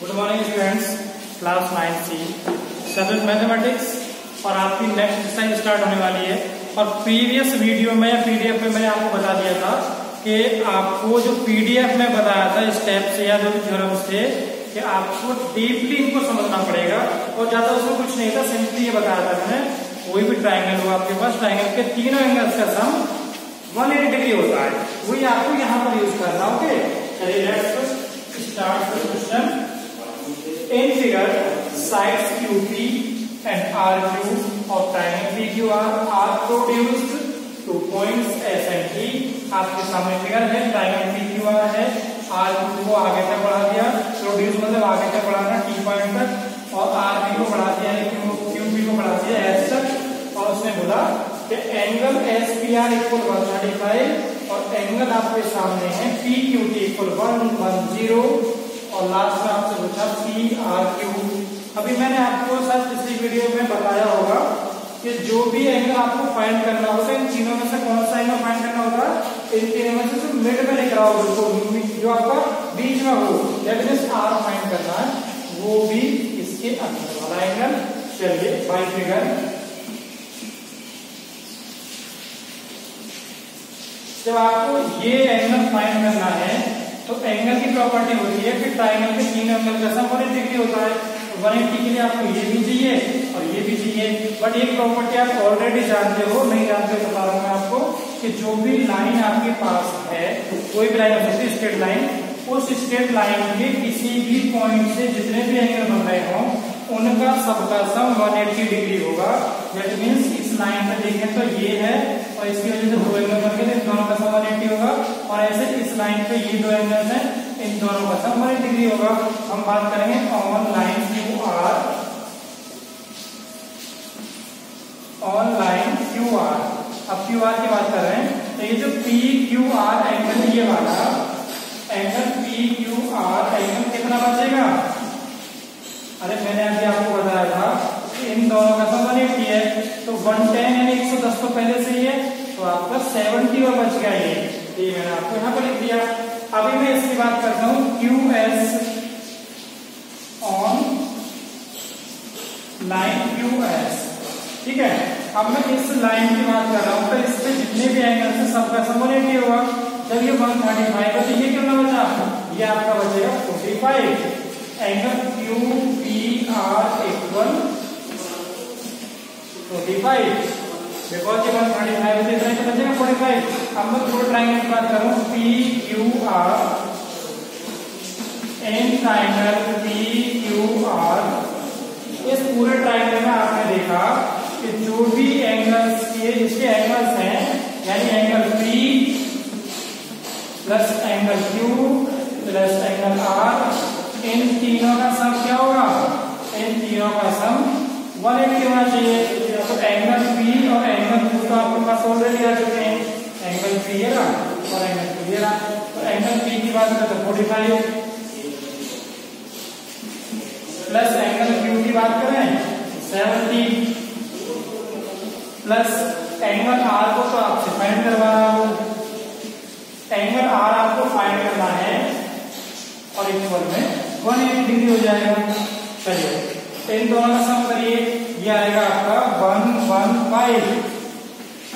Good morning students, class 9C subject mathematics और आपकी next exercise start होने वाली है। और प्रीवियस वीडियो में पीडीएफ में मैंने आपको बता दिया था कि आपको जो पीडीएफ में बताया था स्टेप्स या जो भी थ्योरम्स थे कि आपको डीपली इनको समझना पड़ेगा और ज्यादा उसमें कुछ नहीं था, सिंपली ये बताया था मैंने। कोई भी ट्राइंगल हो आपके पास, ट्राइंगल के तीनों एंगल्स का सम 180 डिग्री होता है, वही आपको यहाँ पर यूज करना। ओके, चलिए let's start the question. In figure, sides QP and RQ of triangle PQR are produced. 2 points S and T आपके सामने फिगर है, ट्राइंगल PQR है, RQ को आगे तक बढ़ा दिया, प्रोड्यूस मतलब आगे तक बढ़ाना T पॉइंट तक, और RP को बढ़ा दिया है, QP को बढ़ा दिया S तक। और उसने बोला कि एंगल SPR इक्वल 135 और एंगल आपके सामने है PQT इक्वल 110 और लास्ट में आपसे पूछा PRQ। अभी मैंने आपको शायद पिछली वीडियो में बताया होगा कि जो भी एंगल आपको फाइंड करना होगा, इन तीनों में से कौन सा एंगल फाइंड करना होगा, इन तीनों में से जो मिड में लिख रहा होगा, जो आपका बीच में हो, दैट मींस R फाइंड करना है, वो भी इसके अंदर वाला एंगल। चलिए बाय फिगर, जब आपको ये एंगल फाइंड करना है तो एंगल की प्रॉपर्टी होती है कि ट्राइंगल के तीन एंगल का सम 180 डिग्री होता है। 180 के लिए आपको ये भी चाहिए और ये भी चाहिए, बट एक प्रॉपर्टी आप ऑलरेडी जानते हो, नहीं जानते तो बता रहा हूं मैं आपको कि जो भी लाइन आपके पास है, कोई भी लाइन हो सकती है स्ट्रेट लाइन, उस स्ट्रेट लाइन के किसी भी पॉइंट से जितने भी एंगल बन रहे हों उनका सबका सम 180 डिग्री होगा। दैट मीन्स इस लाइन में देखें तो ये है और इसकी वजह से दो एंगल बन गए, इन दोनों का सम 180 होगा। और ऐसे इस लाइन पे ये दो एंगल्स हैं, इन दोनों का सम 180 डिग्री होगा। हम बात करेंगे on line QR, on line QR। अब QR की बात कर रहे हैं तो ये जो PQR एंगल है, ये वाला एंगल PQR एंगल कितना बचेगा? अरे मैंने अभी आपको बताया था कि इन दोनों का सम 180 है, तो 110 यानी 110 तो पहले से ही है, तो आपका 70 और बच गया ये मैंने आपको यहाँ पर लिख दिया। अभी मैं इसकी बात करता हूँ QS ऑन लाइन QS, ठीक है। अब मैं इस लाइन की बात कर रहा हूँ तो इससे जितने भी एंगल है सबका सम 180 होगा। जब ये 135 है तो ये कितना बचा? ये आपका बचेगा 45। एंगल QPR इक्वल 45, बिकॉज ये 135 है तो इतना बचेगा 45। अब मैं पूरे ट्राइंगल की बात करूं PQR, इन ट्राइंगल PQR, इस पूरे ट्राइंगल में आपने देखा कि जो भी एंगल्स इसके एंगल्स हैं, यानी angle P plus angle Q plus angle R, इन तीनों का सम क्या होगा? इन तीनों का सम 180 होना चाहिए। तो एंगल P और एंगल Q तो आपके पास ऑलरेडी आ चुके हैं, एंगल P है ना और एंगल Q है ना। तो एंगल P की बात करें तो 45 प्लस एंगल Q की बात करें 70 प्लस एंगल R को तो आपसे फाइंड करवा रहा हूं, एंगल R आपको फाइंड करना है और इक्वल में 180 डिग्री हो जाएगा। चलिए इन दोनों का सम करिए, ये आएगा आपका 115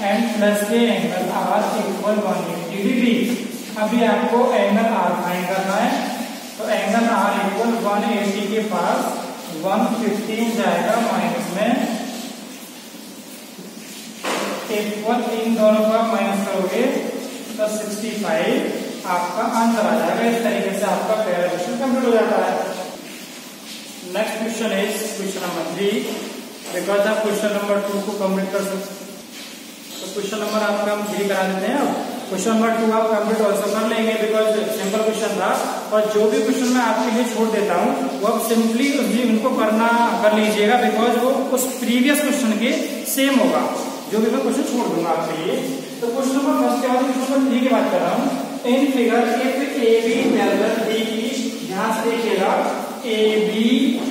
एंड प्लस के एंगल R इक्वल 180 डिग्री। अभी आपको एंगल R फाइंड करना है, तो एंगल R इक्वल 180 के पास 115 जाएगा माइनस में, इक्वल इन दोनों का माइनस करोगे तो 65 आपका आंसर आ जाएगा। इस तरीके से आपका पहला क्वेश्चन कंप्लीट हो जाता है। Next question is question number 3, because आप क्वेश्चन नंबर 2 को कंप्लीट कर सकते, तो क्वेश्चन नंबर आपका हम 3 करा देते हैं। अब क्वेश्चन नंबर 2 आप कंप्लीट ऑल्सो कर लेंगे, बिकॉज सिंपल क्वेश्चन था। और जो भी क्वेश्चन मैं आपके लिए छोड़ देता हूँ वो आप सिंपली उनको कर लीजिएगा, बिकॉज वो उस प्रीवियस क्वेश्चन के सेम होगा जो भी मैं क्वेश्चन छोड़ दूंगा आपके लिए। तो क्वेश्चन नंबर फर्स्ट के बाद क्वेश्चन नंबर 3 की बात कर रहा हूँ। In figure if AB parallel DE, ध्यान से देखिएगा, AB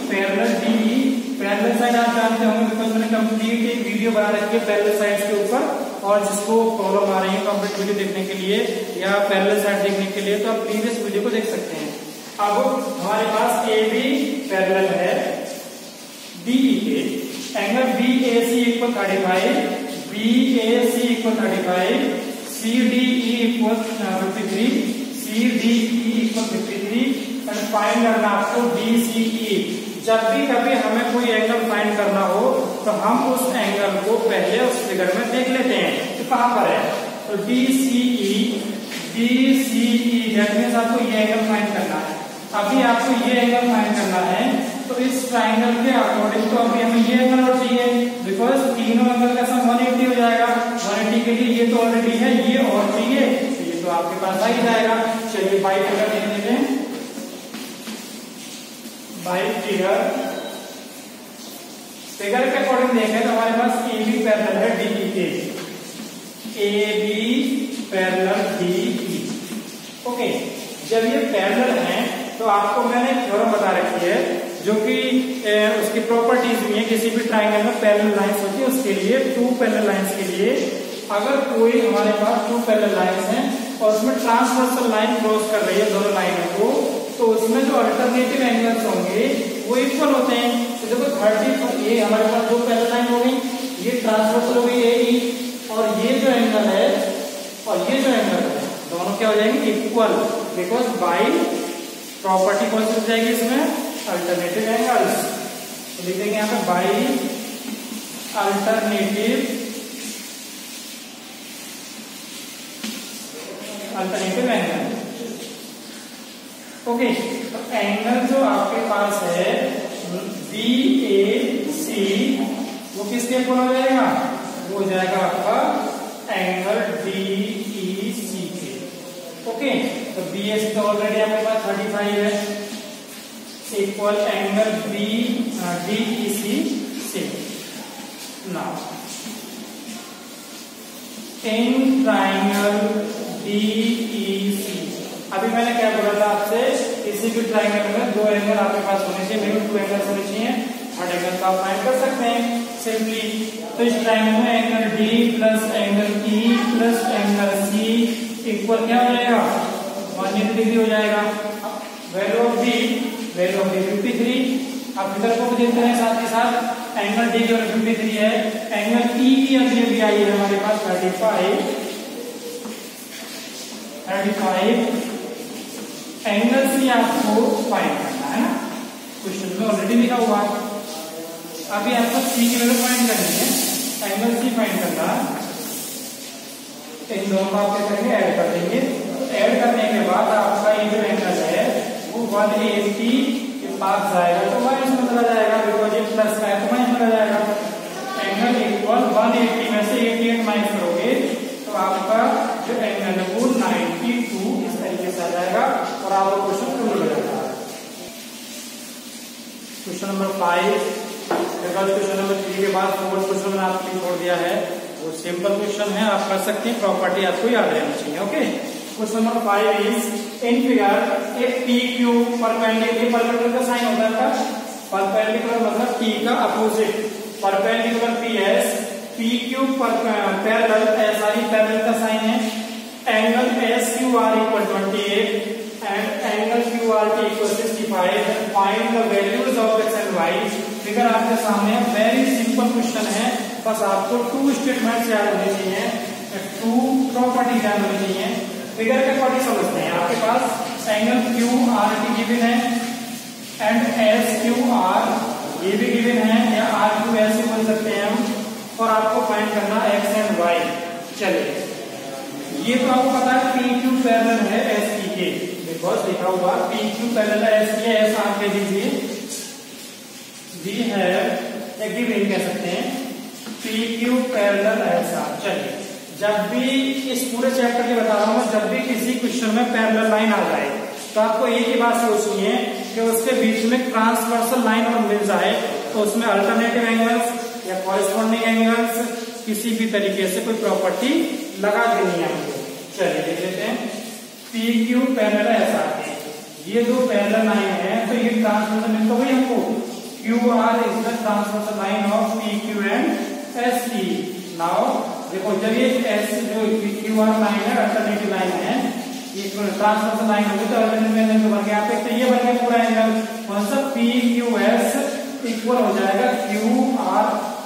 parallel DE, parallel side आप जानते होंगे बिकॉज मैंने कंप्लीट एक वीडियो बना रखी है पैरेलल साइड्स के ऊपर, और जिसको प्रॉब्लम आ रही है कंप्लीट वीडियो देखने के लिए या पैरेलल साइड देखने के लिए तो आप प्रीवियस वीडियो को देख सकते हैं। अब हमारे पास पास ए बी पैरेलल है DE के, angle BAC equal 35, BAC equal 35, CDE equal 53, CDE equal 53 and find करना आपको DCE। जब भी कभी हमें कोई एंगल फाइंड करना हो तो हम उस एंगल को पहले उस फिगर में देख लेते हैं तो कहां पर है। तो DCE दैट मींस आपको ये एंगल फाइंड करना है। अभी आपको ये एंगल फाइंड करना है तो इस ट्राइंगल के अकॉर्डिंग तो अभी हमें ये एंगल और चाहिए, बिकॉज तीनों एंगल का सम 180 हो जाएगा। 180 के लिए ये तो ऑलरेडी है, ये और चाहिए तो ये तो आपके पास आ ही जाएगा। चलिए बाई फिगर देख लेते हैं। बाई फिगर के अकॉर्डिंग देखें तो हमारे पास ए बी पैरेलल है DE के, AB पैरेलल DE। ओके, जब ये पैरेलल हैं तो आपको मैंने एक थ्योरम बता रखी है जो कि उसकी प्रॉपर्टीज भी है। किसी भी ट्राइंगल में पैरेलल लाइंस होती है, उसके लिए टू पैरेलल लाइंस के लिए अगर कोई हमारे पास टू पैरेलल लाइंस हैं और उसमें ट्रांसवर्सल लाइन क्रॉस कर रही है दोनों लाइनों को, तो उसमें जो अल्टरनेटिव एंगल्स होंगे वो इक्वल होते हैं। तो देखो 30, ये हमारे पास दो पैरेलल लाइन हो गई, ये ट्रांसवर्सल हो गई AE, और ये जो एंगल है और ये जो एंगल है दोनों क्या हो जाएंगे इक्वल, बिकॉज बाई प्रॉपर्टी कौन सी हो जाएगी इसमें, अल्टरनेटिव एंगल्स। तो लिखेंगे यहाँ पे बाई अल्टरनेटिव एंगल। ओके, तो एंगल जो आपके पास है BAC वो किसके इक्वल हो जाएगा, वो हो जाएगा आपका एंगल DEC के। ओके, तो BAC तो ऑलरेडी आपके पास 35 है, इक्वल एंगल DEC से। नाउ इन ट्राइंगल DEC, अभी मैंने क्या बोला था आपसे, किसी भी ट्राइंगल में दो एंगल आपके पास होने चाहिए, मिनिमम 2 एंगल्स होने चाहिए। थर्ड एंगल का आप फाइंड कर सकते हैं सिंपली। तो इस ट्राइंगल में angle D plus angle E plus angle C equal क्या हो जाएगा, 180 डिग्री हो जाएगा। Value of D 53। अब फिगर को भी देखते हैं साथ ही साथ। एंगल D की वैल्यू 53 है, एंगल E की अभी आई है हमारे पास 35। एंगल C आपको फाइंड करना है ना, क्वेश्चन में ऑलरेडी लिखा हुआ है। अभी आपको C की वैल्यू फाइंड करनी है, एंगल C फाइंड करना। इन दोनों को आप क्या करेंगे, ऐड कर देंगे। ऐड करने के बाद आपका ये जो एंगल है वो 180 के पास जाएगा तो माइनस में चला जाएगा, बिकॉज ये प्लस का है तो माइनस में चला जाएगा। एंगल इक्वल 180 में से 88 माइनस करोगे तो आपका जो एंगल है वो 92 इस तरीके से आ जाएगा और आपका क्वेश्चन पूरा हो जाएगा। क्वेश्चन नंबर 5, क्वेश्चन नंबर 3 के बाद 4 क्वेश्चन मैंने आपके लिए छोड़ दिया है, वो सिंपल क्वेश्चन है, आप कर सकते हैं। प्रॉपर्टी आपको याद रहनी चाहिए। Okay, question number 5 is in figure एक PQ परपेंडिकुलर का साइन होता है, परपेंडिकुलर मतलब T का opposite, perpendicular PS PQ parallel SI parallel का साइन है। Angle SQR equal 28 and angle QRT equal 65। Find the values of x and y। Figure आपके सामने, वेरी सिंपल क्वेश्चन है, बस आपको 2 स्टेटमेंट्स याद होने चाहिए, 2 प्रॉपर्टी याद होनी चाहिए। फिगर के अकॉर्डिंग समझते हैं। आपके पास एंगल QRT गिवन है एंड SQR ये भी गिवन है, या RQ ऐसे बोल सकते हैं हम, और आपको फाइंड करना x एंड y। चलिए, ये तो आपको पता है PQ पैरेलल है SE के, बिकॉज लिखा हुआ PQ पैरेलल है SE के। ऐसा आप कह दीजिए, वी है एक गिवन कह सकते हैं PQ पैरेलल ऐसा। चलिए, जब भी इस पूरे चैप्टर के बता रहा हूं, जब भी किसी क्वेश्चन में पैरेलल लाइन आ जाए तो आपको एक ही बात सोचनी है कि उसके बीच में ट्रांसवर्सल लाइन और मिल जाए तो उसमें अल्टरनेटिव एंगल्स या कॉरेस्पॉन्डिंग एंगल्स किसी भी तरीके से कोई प्रॉपर्टी लगा देनी है हमको। चलिए देख लेते हैं। PQ पैरेलल ऐसा है, ये दो पैरेलल लाइन है तो ये ट्रांसवर्सल मिल तो वही हमको, QR is the transversal line of PQ and SE। Now देखो, जब ये S जो QR लाइन है अल्टरनेटिव लाइन है, ये ट्रांसवर्सल लाइन होगी तो अल्टरनेटिव एंगल जो बन गया, आप देखते हैं ये बन गया पूरा एंगल 180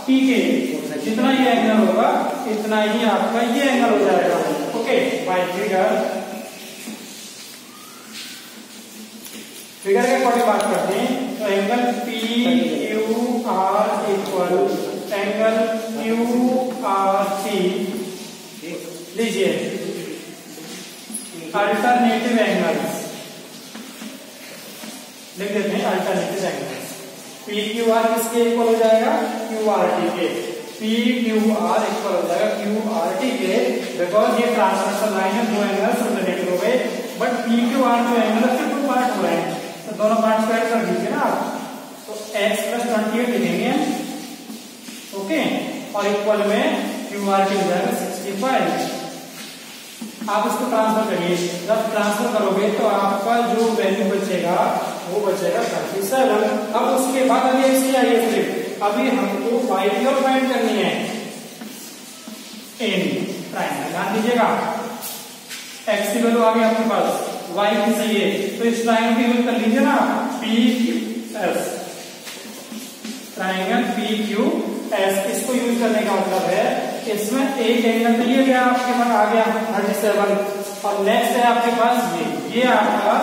टी के जितना ये एंगल होगा इतना ही आपका ये एंगल हो जाएगा। ओके, बाय फिगर के अकॉर्डिंग बात करते हैं तो angle P Q R equal angle Q R T लीजिए अल्टरनेटिव एंगल्स लिख देते हैं। Alternative angles P Q R किसके इक्वल हो जाएगा? क्यू आर टी के। पी क्यू आर इक्वल हो जाएगा क्यू आर टी के, बिकॉज ये ट्रांसवर्सल लाइन है, दो एंगल्स अल्टरनेटिव हो गए। बट पी क्यू आर जो एंगल है सिर्फ दो पार्ट हो रहे हैं, तो दोनों पार्ट को ऐड कर दीजिए ना आप, तो x + 28 लिखेंगे। ओके, और इक्वल में क्यू आर टी हो जाएगा 65। आप इसको ट्रांसफर करिए, जब ट्रांसफर करोगे तो आपका जो वैल्यू बचेगा वो बचेगा 37। अब उसके बाद अभी ऐसे आइए, सिर्फ अभी हमको y की ओर फाइंड करनी है। एन ट्रायंगल ध्यान दीजिएगा, x की वैल्यू आ गई आपके पास, y की सही है, तो इस ट्रायंगल की यूज कर लीजिए ना P S, triangle P Q S. इसको यूज करने का मतलब है इसमें एक एंगल तो ये गया आपके पास आ गया 37, और नेक्स्ट है आपके पास ये आपका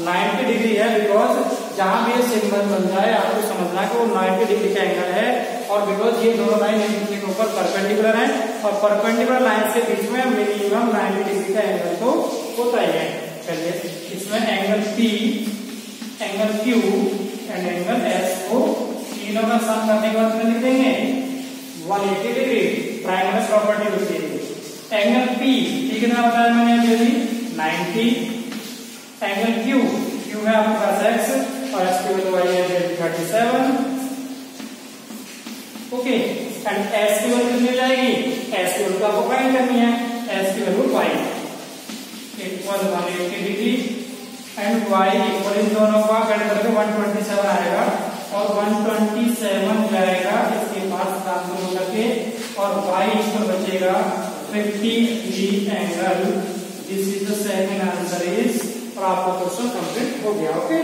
90 डिग्री है, बिकॉज जहां भी ये सिंबल बन जाए आपको समझना है कि वो 90 डिग्री का एंगल है, और बिकॉज ये दोनों लाइन एक दूसरे के ऊपर परपेंडिकुलर है, और परपेंडिकुलर लाइन के बीच में मिनिमम 90 डिग्री का एंगल तो होता ही है। चलिए इसमें angle P, angle Q and angle S को तीनों का सम करने के बाद लिख देंगे 180 डिग्री। ट्रायंगल प्रॉपर्टी होती है एंगल पी कितना बताया मैंने अभी 90, एंगल क्यू है आपके पास x और x की वैल्यू आई है 37। ओके, एंड s की वैल्यू कितनी हो जाएगी? s की वैल्यू आपको फाइंड करनी है, s की value y equal 180 degree and y equal in दोनों का ऐड करके 127 आएगा, और 127 जाएगा इसके पास ट्रांसफर हो करके, और y इक्वल बचेगा 50 degree angle. This is the second answer is, और आपका क्वेश्चन कंप्लीट हो गया। ओके।